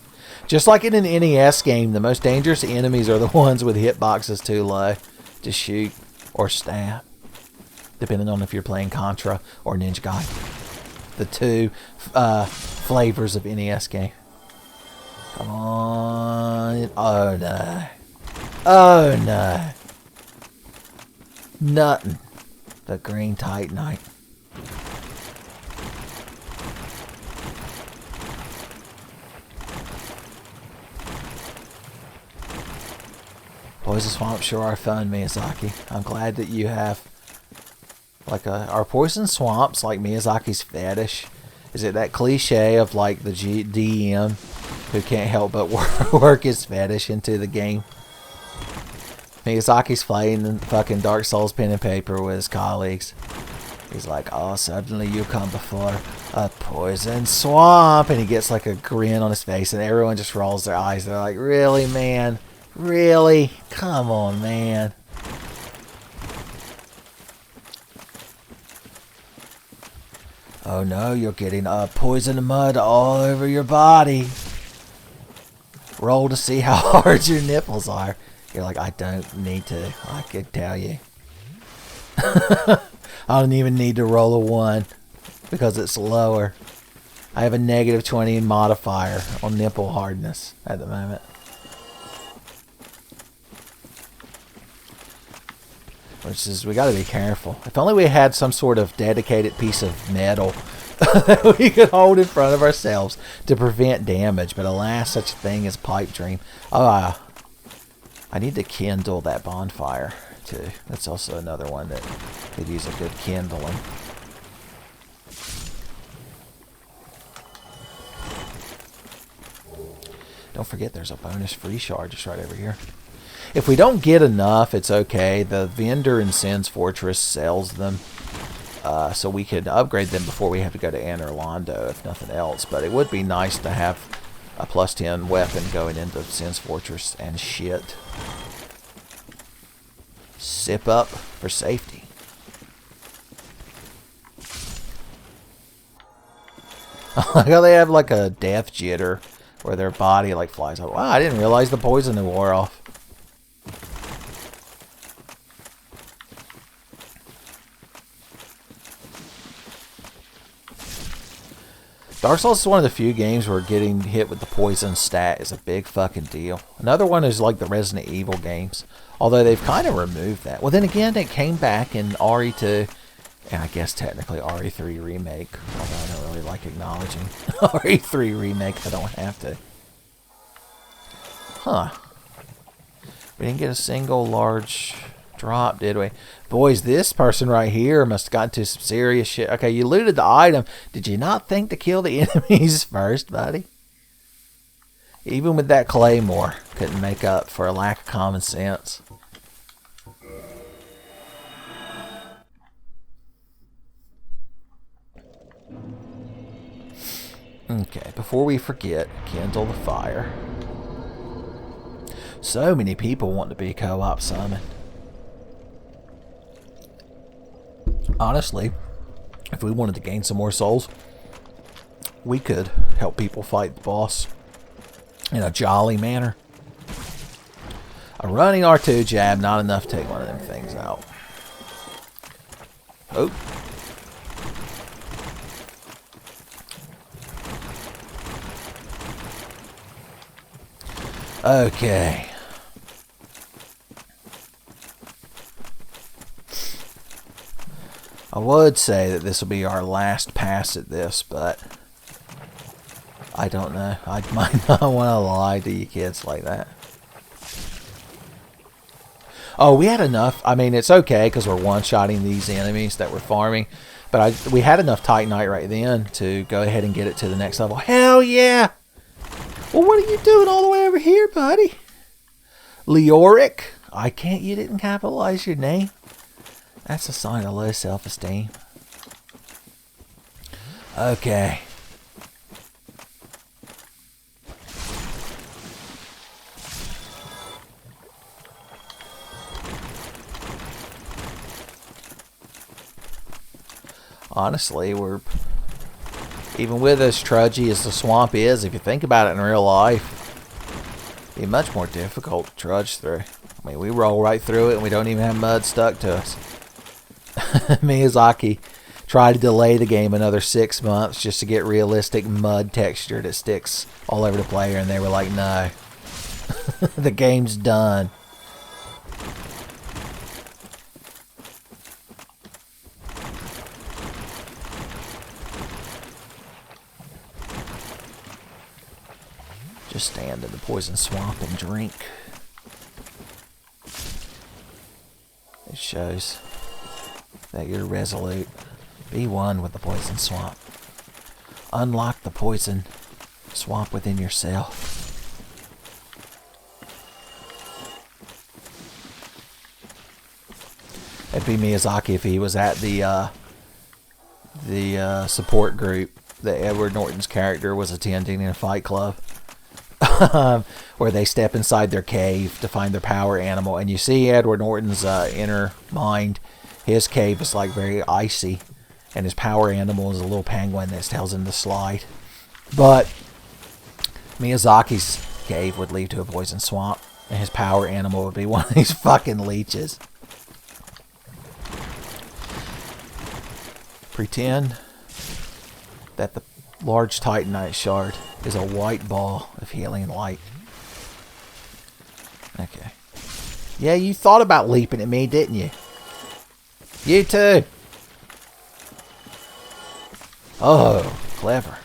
Just like in an NES game, the most dangerous enemies are the ones with hitboxes too low to shoot or stab. Depending on if you're playing Contra or Ninja Gaiden. The two flavors of NES game. Come on. Oh no. Oh no. Nothing. The green Titanite. Poison swamps sure are fun, Miyazaki. I'm glad that you have like are poison swamps like Miyazaki's fetish? Is it that cliche of like the DM who can't help but work his fetish into the game? Miyazaki's playing fucking Dark Souls pen and paper with his colleagues. He's like, oh, suddenly you come before a poison swamp. And he gets like a grin on his face and everyone just rolls their eyes. They're like, really, man? Really? Come on, man. Oh no, you're getting poison mud all over your body. Roll to see how hard your nipples are. You're like, I don't need to. I could tell you. I don't even need to roll a 1 because it's lower. I have a negative 20 modifier on nipple hardness at the moment. Which is, we gotta be careful. If only we had some sort of dedicated piece of metal that we could hold in front of ourselves to prevent damage. But alas, such a thing is pipe dream. Oh, I need to kindle that bonfire too. That's also another one that could use a good kindling. Don't forget there's a bonus free shard just right over here. If we don't get enough, it's okay. The vendor in Sin's Fortress sells them. So we could upgrade them before we have to go to Anor Londo, if nothing else. But it would be nice to have a plus 10 weapon going into Sin's Fortress and shit. Sip up for safety. Like how they have like a death jitter where their body like flies up. Wow, I didn't realize the poison wore off. Dark Souls is one of the few games where getting hit with the poison stat is a big fucking deal. Another one is like the Resident Evil games, although they've kind of removed that. Well, then again, it came back in RE2, and I guess technically RE3 Remake, although I don't really like acknowledging RE3 Remake if I don't have to. Huh. We didn't get a single large drop, did we? Boys, this person right here must have gotten to some serious shit. Okay, you looted the item. Did you not think to kill the enemies first, buddy? Even with that claymore, couldn't make up for a lack of common sense. Okay, before we forget, kindle the fire. So many people want to be co-op summoned. Honestly, if we wanted to gain some more souls, we could help people fight the boss in a jolly manner. A running R2 jab, not enough to take one of them things out. Oh. Okay. I would say that this will be our last pass at this, but I don't know. I might not want to lie to you kids like that. Oh, we had enough. I mean, it's okay because we're one-shotting these enemies that we're farming. But we had enough Titanite right then to go ahead and get it to the next level. Hell yeah! Well, what are you doing all the way over here, buddy? Leoric? You didn't capitalize your name. That's a sign of low self-esteem. Okay. Honestly, even with as trudgy as the swamp is, if you think about it in real life, it'd be much more difficult to trudge through. I mean, we roll right through it and we don't even have mud stuck to us. Miyazaki tried to delay the game another 6 months just to get realistic mud texture that sticks all over the player, and they were like, no. The game's done. Just stand in the poison swamp and drink. It shows that you're resolute. Be one with the poison swamp. Unlock the poison swamp within yourself. It'd be Miyazaki if he was at the support group that Edward Norton's character was attending in a Fight Club. Where they step inside their cave to find their power animal. And you see Edward Norton's inner mind. His cave is like very icy. And his power animal is a little penguin that tells him to slide. But Miyazaki's cave would lead to a poison swamp. And his power animal would be one of these fucking leeches. Pretend that the large Titanite shard is a white ball of healing light. Okay. Yeah, you thought about leaping at me, didn't you? You too. Oh, clever.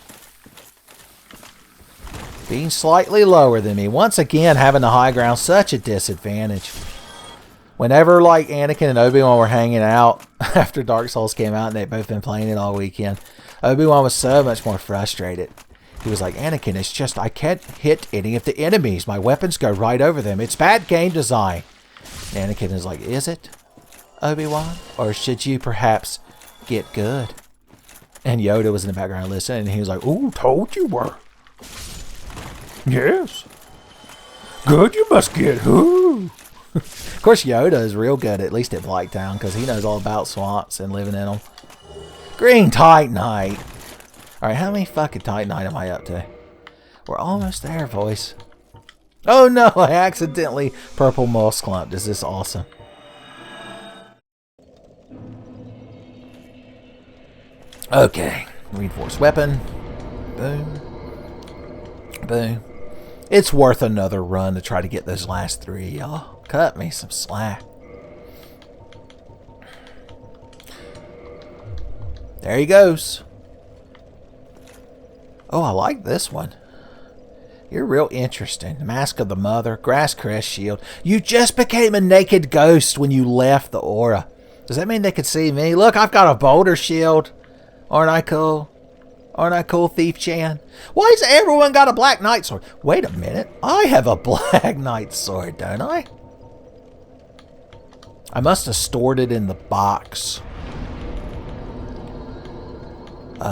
Being slightly lower than me. Once again, having the high ground, such a disadvantage. Whenever, like, Anakin and Obi-Wan were hanging out after Dark Souls came out and they'd both been playing it all weekend, Obi-Wan was so much more frustrated. He was like, Anakin, it's just I can't hit any of the enemies. My weapons go right over them. It's bad game design. And Anakin is like, is it, Obi-Wan? Or should you perhaps get good? And Yoda was in the background listening, and he was like, ooh, told you were. Yes. Good you must get. Ooh. Of course, Yoda is real good, at least at Blighttown, because he knows all about swamps and living in them. Green Titanite. Alright, how many fucking Titanite am I up to? We're almost there, boys. Oh no, I accidentally purple moss clumped. Is this awesome? Okay, reinforced weapon. Boom. Boom. It's worth another run to try to get those last three, y'all. Cut me some slack. There he goes. Oh, I like this one. You're real interesting. Mask of the Mother, Grass Crest Shield. You just became a naked ghost when you left the aura. Does that mean they could see me? Look, I've got a boulder shield. Aren't I cool? Aren't I cool, Thief Chan? Why has everyone got a black knight sword? Wait a minute. I have a black knight sword, don't I? I must have stored it in the box.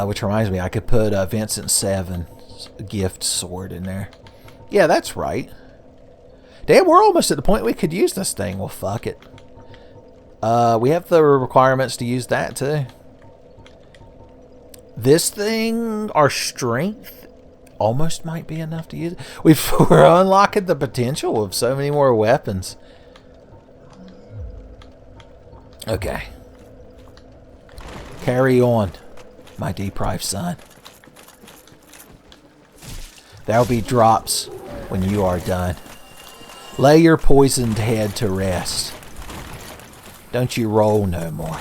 Which reminds me, I could put Vincent 7's gift sword in there. Yeah, that's right. Damn, we're almost at the point we could use this thing. Well, fuck it. We have the requirements to use that, too. This thing, our strength, almost might be enough to use it. We're unlocking the potential of so many more weapons. Okay. Carry on, my deprived son. There'll be drops when you are done. Lay your poisoned head to rest. Don't you roll no more.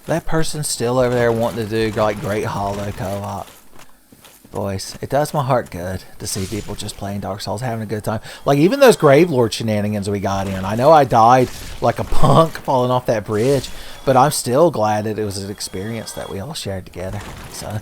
That person's still over there wanting to do like Great Hollow co-op. Boys, it does my heart good to see people just playing Dark Souls, having a good time. Like even those Gravelord shenanigans we got in. I know I died like a punk falling off that bridge, but I'm still glad that it was an experience that we all shared together. So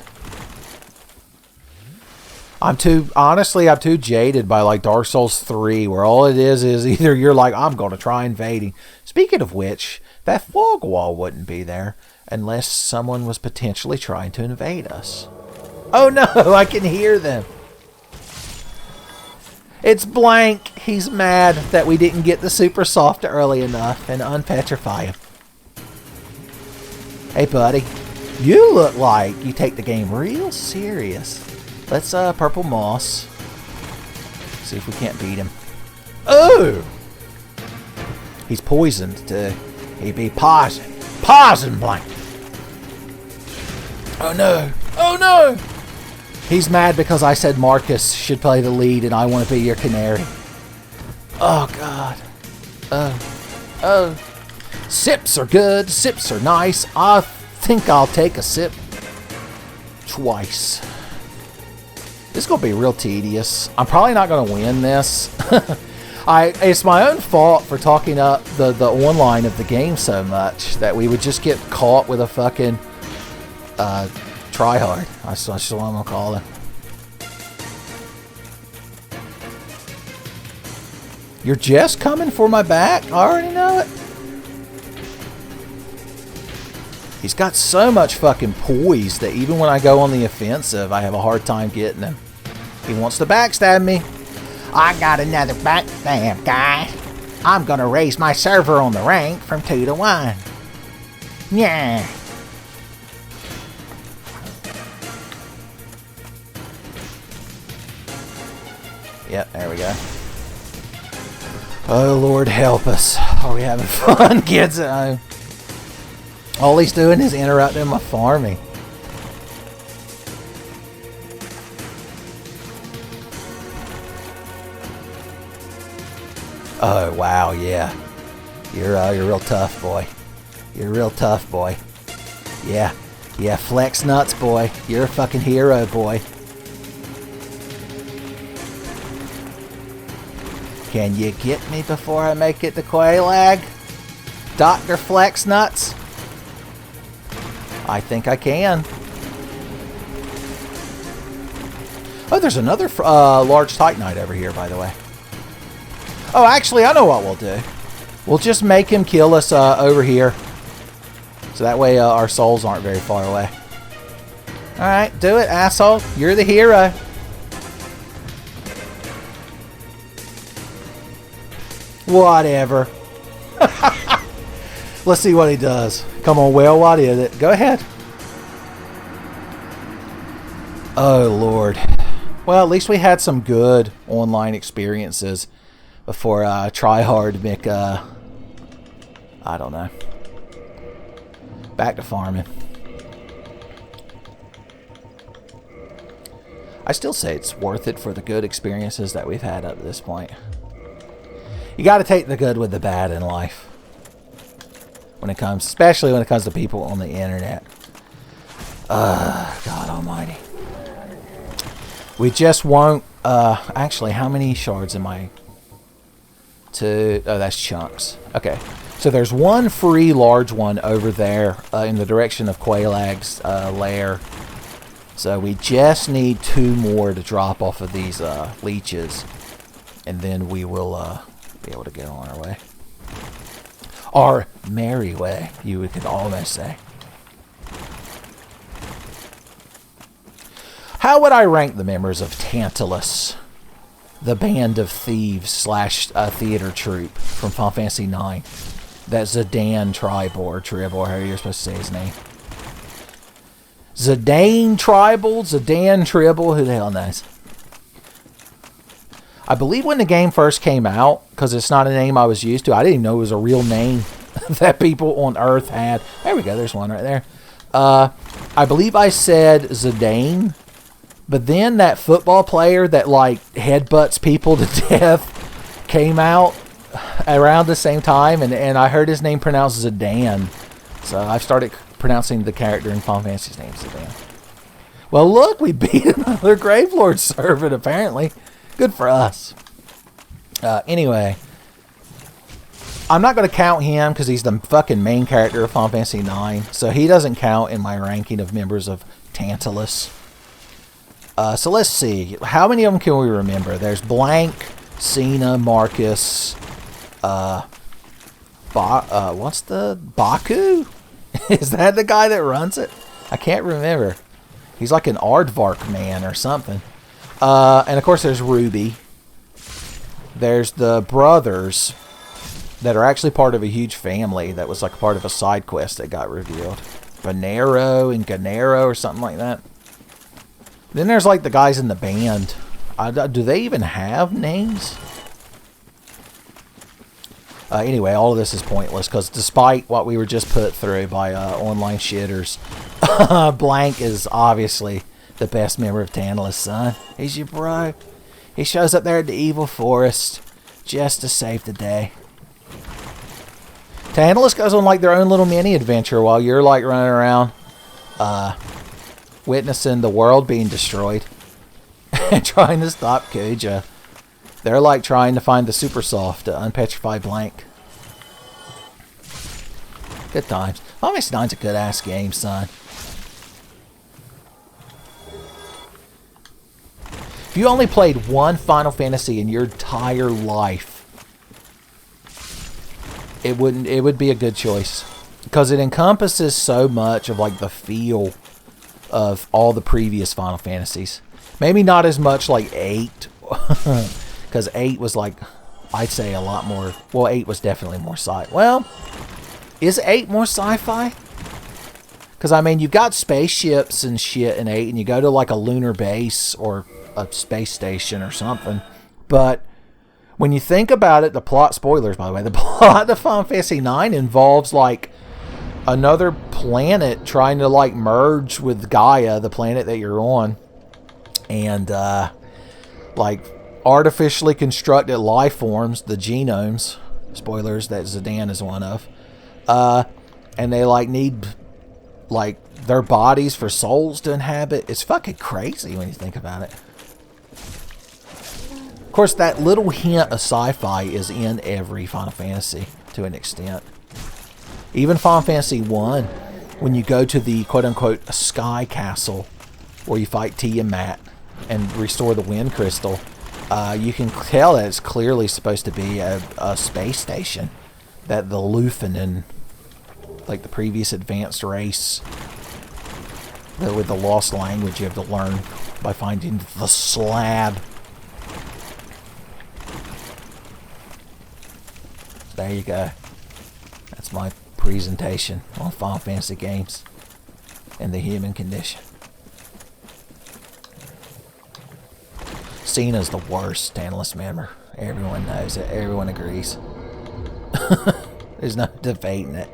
I'm too jaded by like Dark Souls 3, where all it is either you're like, I'm going to try invading. Speaking of which, that fog wall wouldn't be there unless someone was potentially trying to invade us. Oh no, I can hear them. It's Blank. He's mad that we didn't get the super soft early enough and unpetrify him. Hey buddy, you look like you take the game real serious. Let's purple moss. See if we can't beat him. Oh! He's poisoned too. He be poisoned. Poison Blank. Oh no. Oh no! He's mad because I said Marcus should play the lead and I want to be your canary. Oh god. Oh. Sips are good. Sips are nice. I think I'll take a sip twice. This is going to be real tedious. I'm probably not going to win this. It's my own fault for talking up the online of the game so much that we would just get caught with a fucking try hard. That's what I'm gonna call it. You're just coming for my back? I already know it. He's got so much fucking poise that even when I go on the offensive, I have a hard time getting him. He wants to backstab me. I got another backstab, guy. I'm gonna raise my server on the rank from 2 to 1. Yeah. Yep, there we go. Oh, Lord help us. Are we having fun, kids at home? All he's doing is interrupting my farming. Oh, wow, yeah. You're real tough, boy. You're real tough, boy. Yeah. Yeah, flex nuts, boy. You're a fucking hero, boy. Can you get me before I make it to Quelaag? Dr. Flex Nuts? I think I can. Oh, there's another large Titanite over here, by the way. Oh, actually, I know what we'll do. We'll just make him kill us over here. So that way our souls aren't very far away. Alright, do it, asshole. You're the hero. Whatever. Let's see what he does. Come on, Will. What is it? Go ahead. Oh, Lord. Well, at least we had some good online experiences before Tryhard make, I don't know. Back to farming. I still say it's worth it for the good experiences that we've had up to this point. You got to take the good with the bad in life. When it comes, especially when it comes to people on the internet. God almighty. We just won't, actually, how many shards am I? Oh, that's chunks. Okay. So there's one free large one over there in the direction of Quelaag's lair. So we just need 2 more to drop off of these leeches. And then we will be able to get on our way. Our merry way, you could almost say. How would I rank the members of Tantalus, the band of thieves slash theater troupe from Final Fantasy IX? That Zidane Tribal, however you're supposed to say his name. Zidane Tribal, who the hell knows? I believe when the game first came out, because it's not a name I was used to, I didn't even know it was a real name that people on Earth had. There we go, there's one right there. I believe I said Zidane, but then that football player that like headbutts people to death came out around the same time, and I heard his name pronounced Zidane. So I've started pronouncing the character in Final Fantasy's name Zidane. Well, look, we beat another Gravelord servant, apparently. Good for us. Anyway, I'm not going to count him because he's the fucking main character of Final Fantasy IX. So he doesn't count in my ranking of members of Tantalus. So let's see. How many of them can we remember? There's Blank, Cena, Marcus, what's the... Baku? Is that the guy that runs it? I can't remember. He's like an aardvark man or something. And of course there's Ruby. There's the brothers that are actually part of a huge family that was like part of a side quest that got revealed. Bonero and Ganero or something like that. Then there's like the guys in the band. Do they even have names? Anyway, all of this is pointless because despite what we were just put through by online shitters, Blank is obviously the best member of Tantalus, son. He's your bro. He shows up there at the evil forest just to save the day. Tantalus goes on like their own little mini adventure while you're like running around witnessing the world being destroyed and trying to stop Kuja. They're like trying to find the super soft to unpetrify Blank. Good times. Final Fantasy IX's a good ass game, son. If you only played one Final Fantasy in your entire life, it would be a good choice. Because it encompasses so much of like the feel of all the previous Final Fantasies. Maybe not as much like 8. Because 8 was like, I'd say a lot more. Well, 8 was definitely more sci-fi. Well, is 8 more sci-fi? Because, I mean, you've got spaceships and shit in 8, and you go to, like, a lunar base or a space station or something. But when you think about it, the plot, spoilers, by the way, the plot of Final Fantasy 9 involves, like, another planet trying to, like, merge with Gaia, the planet that you're on. And, like, artificially constructed life forms, the genomes, spoilers, that Zidane is one of, and they like need like their bodies for souls to inhabit. It's fucking crazy when you think about it. Of course, that little hint of sci-fi is in every Final Fantasy to an extent. Even Final Fantasy 1, when you go to the quote-unquote sky castle where you fight Tiamat and restore the wind crystal, you can tell that it's clearly supposed to be a space station that the Luthen and like the previous advanced race with the lost language you have to learn by finding the slab. There you go. That's my presentation on Final Fantasy games and the human condition. Cena's the worst Tantalus member. Everyone knows it. Everyone agrees. There's no debating it.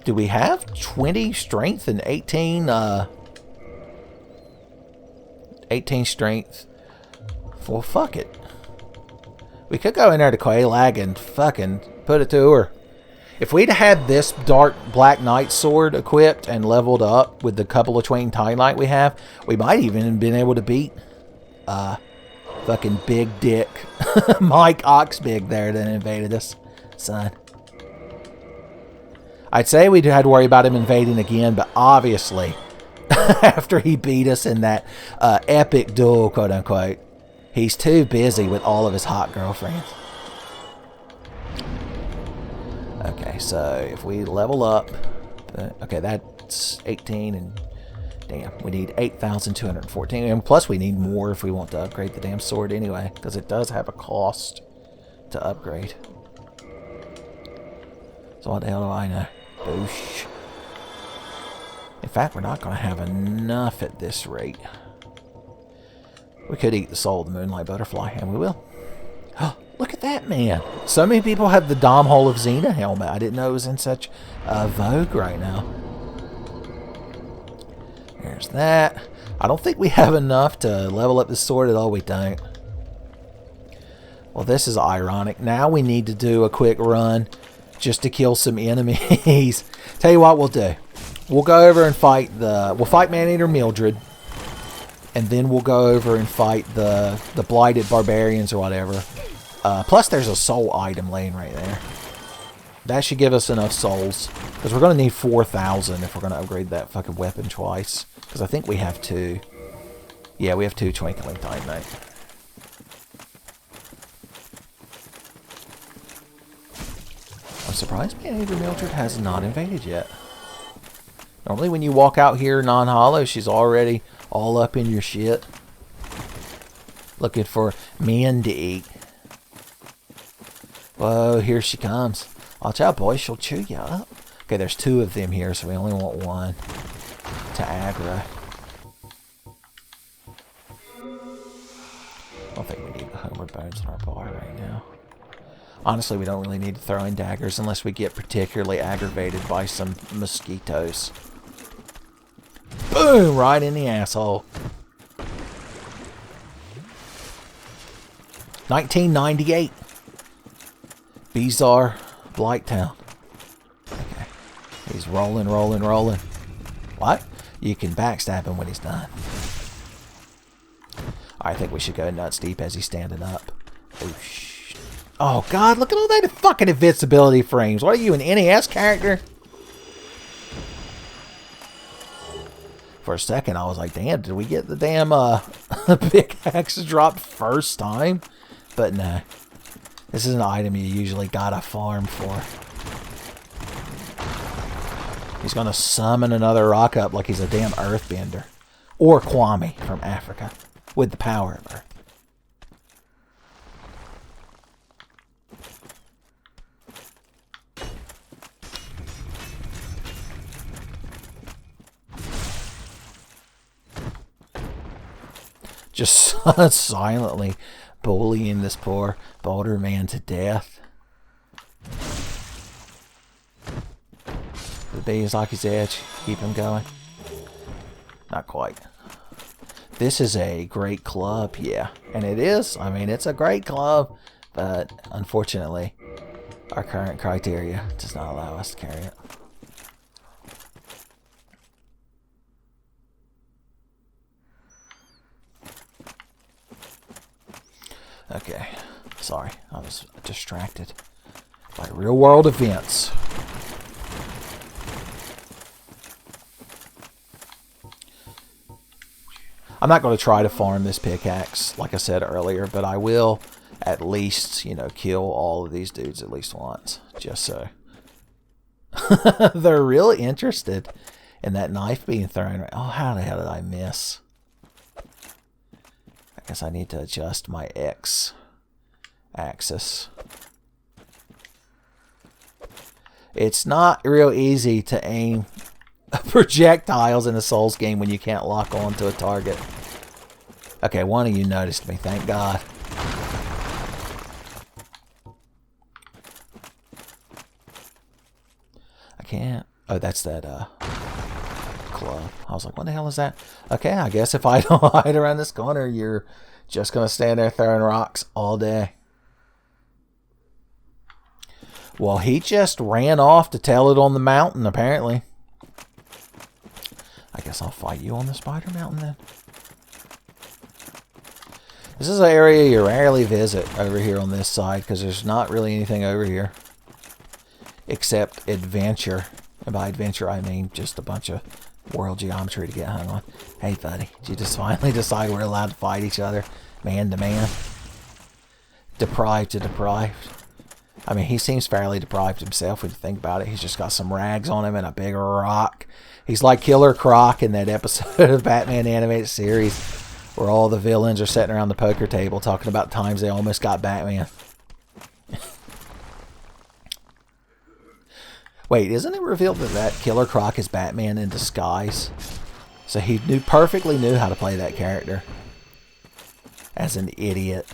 Do we have 20 strength and 18 strength? Well, fuck it. We could go in there to Quelaag and fucking put it to her. If we'd had this dark Black Knight sword equipped and leveled up with the couple of Twain Titanite we have, we might even have been able to beat fucking big dick Mike Oxbig there that invaded us, son. I'd say we'd had to worry about him invading again, but obviously, after he beat us in that epic duel, quote-unquote, he's too busy with all of his hot girlfriends. Okay, so if we level up, okay, that's 18, and damn, we need 8,214, and plus we need more if we want to upgrade the damn sword anyway, because it does have a cost to upgrade. So what the hell do I know? Boosh. In fact, we're not going to have enough at this rate. We could eat the soul of the Moonlight Butterfly, and we will. Oh, look at that, man. So many people have the Dom Hole of Xena helmet. I didn't know it was in such vogue right now. There's that. I don't think we have enough to level up the sword at all. We don't. Well, this is ironic. Now we need to do a quick run just to kill some enemies. Tell you what we'll do. We'll go over and fight we'll fight Maneater Mildred. And then we'll go over and fight the Blighted Barbarians or whatever. Plus there's a soul item laying right there. That should give us enough souls. Because we're going to need 4,000 if we're going to upgrade that fucking weapon twice. Because I think we have 2. Yeah, we have 2 Twinkling Titanite. I'm surprised Maneater Mildred has not invaded yet. Normally when you walk out here non-hollow, she's already all up in your shit. Looking for men to eat. Whoa, here she comes. Watch out, boy. She'll chew you up. Okay, there's 2 of them here, so we only want 1 to aggro. I don't think we need the homeward bones in our bar right now. Honestly, we don't really need to throw in daggers unless we get particularly aggravated by some mosquitoes. Boom! Right in the asshole. 1998. Bizarre Blighttown. Okay. He's rolling, rolling, rolling. What? You can backstab him when he's done. I think we should go nuts deep as he's standing up. Oh, shit. Oh, God, look at all that fucking invincibility frames. What are you, an NES character? For a second, I was like, damn, did we get the damn pickaxe dropped first time? But no. This is an item you usually gotta farm for. He's gonna summon another rock up like he's a damn earthbender. Or Kwame from Africa. With the power of earth. Just silently bullying this poor boulder man to death. The bees like his edge. Keep him going. Not quite. This is a great club, yeah. And it is. I mean, it's a great club. But unfortunately, our current criteria does not allow us to carry it. Okay, sorry, I was distracted by real world events. I'm not going to try to farm this pickaxe, like I said earlier, but I will at least, you know, kill all of these dudes at least once, just so. They're really interested in that knife being thrown. Oh, how the hell did I miss? I guess I need to adjust my X axis. It's not real easy to aim projectiles in a Souls game when you can't lock on to a target. Okay, one of you noticed me, thank God. I can't. Oh, that's that club. I was like, what the hell is that? Okay, I guess if I don't hide around this corner, you're just gonna stand there throwing rocks all day. Well, he just ran off to tell it on the mountain, apparently. I guess I'll fight you on the spider mountain then. This is an area you rarely visit over here on this side because there's not really anything over here except adventure. And by adventure, I mean just a bunch of world geometry to get hung on. Hey, buddy, did you just finally decide we're allowed to fight each other man to man? Deprived to deprived. I mean, he seems fairly deprived himself when you think about it. He's just got some rags on him and a big rock. He's like Killer Croc in that episode of Batman animated series where all the villains are sitting around the poker table talking about times they almost got Batman. Wait, isn't it revealed that Killer Croc is Batman in disguise? So he perfectly knew how to play that character. As an idiot.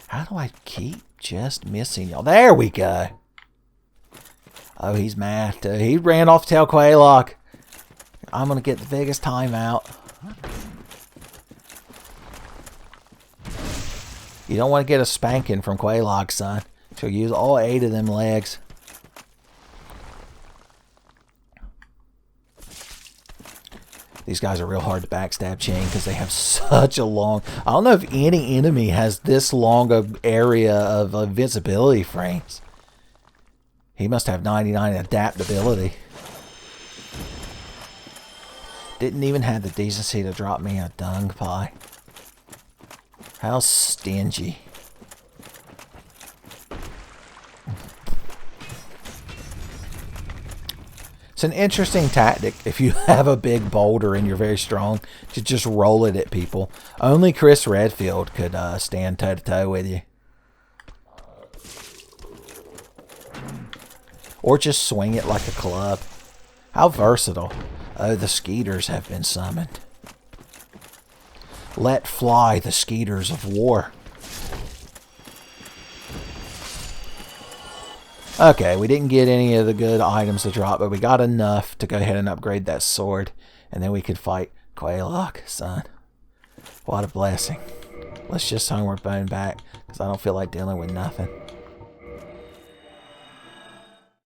How do I keep just missing y'all? There we go. Oh, he's mad. He ran off to tell Quelaag. I'm going to get the biggest timeout. You don't want to get a spanking from Quelaag, son. She'll use all 8 of them legs. These guys are real hard to backstab chain because they have such a long... I don't know if any enemy has this long of area of invisibility frames. He must have 99 adaptability. Didn't even have the decency to drop me a dung pie. How stingy. It's an interesting tactic if you have a big boulder and you're very strong to just roll it at people. Only Chris Redfield could stand toe to toe with you. Or just swing it like a club. How versatile. Oh, the skeeters have been summoned. Let fly the skeeters of war. Okay, we didn't get any of the good items to drop, but we got enough to go ahead and upgrade that sword. And then we could fight Quelaag, son. What a blessing. Let's just homeward bone back, because I don't feel like dealing with nothing.